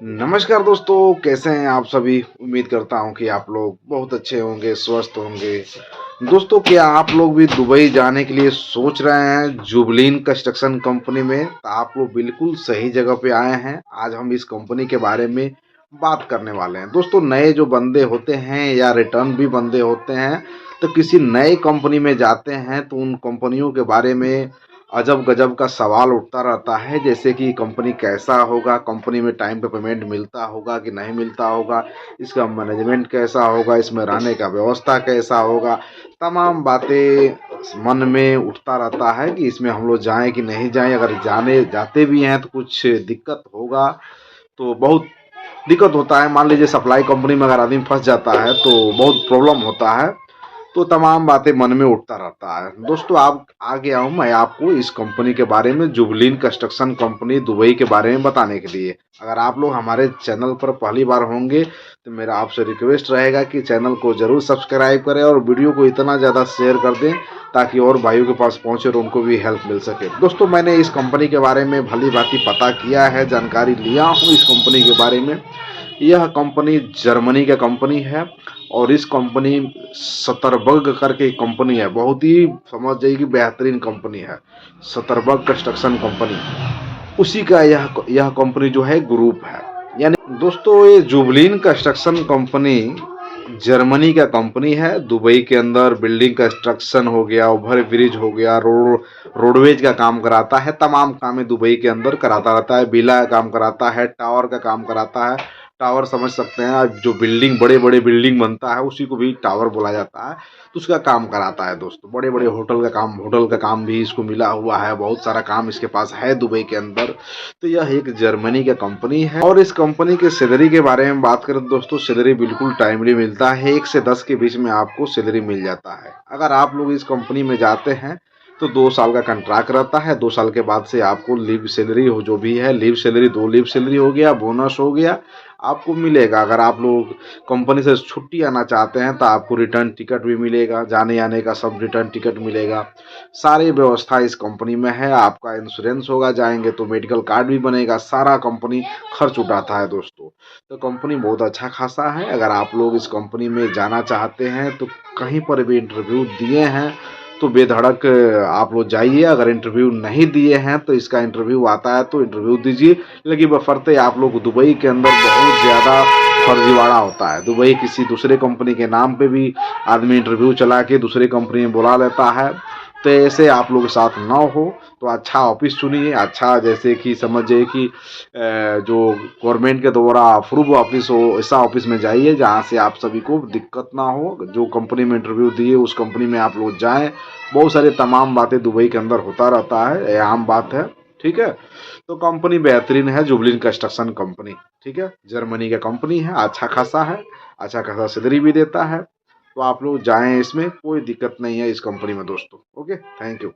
नमस्कार दोस्तों, कैसे हैं आप सभी। उम्मीद करता हूं कि आप लोग बहुत अच्छे होंगे, स्वस्थ होंगे। दोस्तों, क्या आप लोग भी दुबई जाने के लिए सोच रहे हैं जुबलीन कंस्ट्रक्शन कंपनी में? तो आप लोग बिल्कुल सही जगह पे आए हैं। आज हम इस कंपनी के बारे में बात करने वाले हैं। दोस्तों, नए जो बंदे होते हैं या रिटर्न भी बंदे होते हैं, तो किसी नए कंपनी में जाते हैं तो उन कंपनियों के बारे में अजब गजब का सवाल उठता रहता है। जैसे कि कंपनी कैसा होगा, कंपनी में टाइम पे पेमेंट मिलता होगा कि नहीं मिलता होगा, इसका मैनेजमेंट कैसा होगा, इसमें रहने का व्यवस्था कैसा होगा। तमाम बातें मन में उठता रहता है कि इसमें हम लोग जाएं कि नहीं जाएं। अगर जाने जाते भी हैं तो कुछ दिक्कत होगा, तो बहुत दिक्कत होता है। मान लीजिए सप्लाई कंपनी में अगर आदमी फंस जाता है तो बहुत प्रॉब्लम होता है। तो तमाम बातें मन में उठता रहता है। दोस्तों, आप आ गया हूँ मैं आपको इस कंपनी के बारे में, जुबलीन कंस्ट्रक्शन कंपनी दुबई के बारे में बताने के लिए। अगर आप लोग हमारे चैनल पर पहली बार होंगे तो मेरा आपसे रिक्वेस्ट रहेगा कि चैनल को ज़रूर सब्सक्राइब करें और वीडियो को इतना ज़्यादा शेयर कर दें ताकि और भाइयों के पास पहुँचे और उनको भी हेल्प मिल सके। दोस्तों, मैंने इस कंपनी के बारे में भली भांति पता किया है, जानकारी लिया हूँ इस कंपनी के बारे में। यह कंपनी जर्मनी का कंपनी है और इस कंपनी सतरबर्ग करके एक कंपनी है, बहुत ही समझ जाइए कि बेहतरीन कंपनी है, सतरबर्ग कंस्ट्रक्शन कंपनी। उसी का यह कंपनी जो है ग्रुप है। यानी दोस्तों, ये जुबलीन कंस्ट्रक्शन कंपनी जर्मनी का कंपनी है। दुबई के अंदर बिल्डिंग कंस्ट्रक्शन हो गया, ओवर ब्रिज हो गया, रोडवेज का काम कराता है। तमाम काम है दुबई के अंदर कराता रहता है। बिला का काम कराता है, टावर का काम कराता है। टावर समझ सकते हैं आप, जो बिल्डिंग बड़े बड़े बिल्डिंग बनता है उसी को भी टावर बोला जाता है। तो उसका काम कराता है। दोस्तों, बड़े बड़े होटल का काम भी इसको मिला हुआ है। बहुत सारा काम इसके पास है दुबई के अंदर। तो यह एक जर्मनी का कंपनी है और इस कंपनी के सैलरी के बारे में बात करें तो दोस्तों, सैलरी बिल्कुल टाइमली मिलता है। 1 से 10 के बीच में आपको सैलरी मिल जाता है। अगर आप लोग इस कंपनी में जाते हैं तो 2 साल का कंट्रैक्ट रहता है। 2 साल के बाद से आपको लीव सैलरी हो, जो भी है लीव सैलरी, 2 लीव सैलरी हो गया, बोनस हो गया, आपको मिलेगा। अगर आप लोग कंपनी से छुट्टी आना चाहते हैं तो आपको रिटर्न टिकट भी मिलेगा, जाने आने का सब रिटर्न टिकट मिलेगा। सारी व्यवस्था इस कंपनी में है। आपका इंश्योरेंस होगा, जाएंगे तो मेडिकल कार्ड भी बनेगा, सारा कंपनी खर्च उठाता है। दोस्तों, तो कंपनी बहुत अच्छा खासा है। अगर आप लोग इस कंपनी में जाना चाहते हैं तो कहीं पर भी इंटरव्यू दिए हैं तो बेधड़क आप लोग जाइए। अगर इंटरव्यू नहीं दिए हैं तो इसका इंटरव्यू आता है तो इंटरव्यू दीजिए। लेकिन बशर्ते आप लोग, दुबई के अंदर बहुत ज़्यादा फर्जीवाड़ा होता है। दुबई किसी दूसरे कंपनी के नाम पे भी आदमी इंटरव्यू चला के दूसरे कंपनी में बुला लेता है। तो ऐसे आप लोग के साथ ना हो तो अच्छा ऑफिस चुनिए। अच्छा, जैसे कि समझिए कि जो गवर्नमेंट के द्वारा अप्रूव ऑफिस हो, ऐसा ऑफिस में जाइए जहाँ से आप सभी को दिक्कत ना हो। जो कंपनी में इंटरव्यू दिए उस कंपनी में आप लोग जाएं। बहुत सारी तमाम बातें दुबई के अंदर होता रहता है, ये आम बात है। ठीक है, तो कंपनी बेहतरीन है, जुबलीन कंस्ट्रक्शन कंपनी। ठीक है, जर्मनी का कंपनी है, अच्छा खासा है, अच्छा खासा सैलरी भी देता है। तो आप लोग जाएं, इसमें कोई दिक्कत नहीं है इस कंपनी में दोस्तों। Okay, thank you.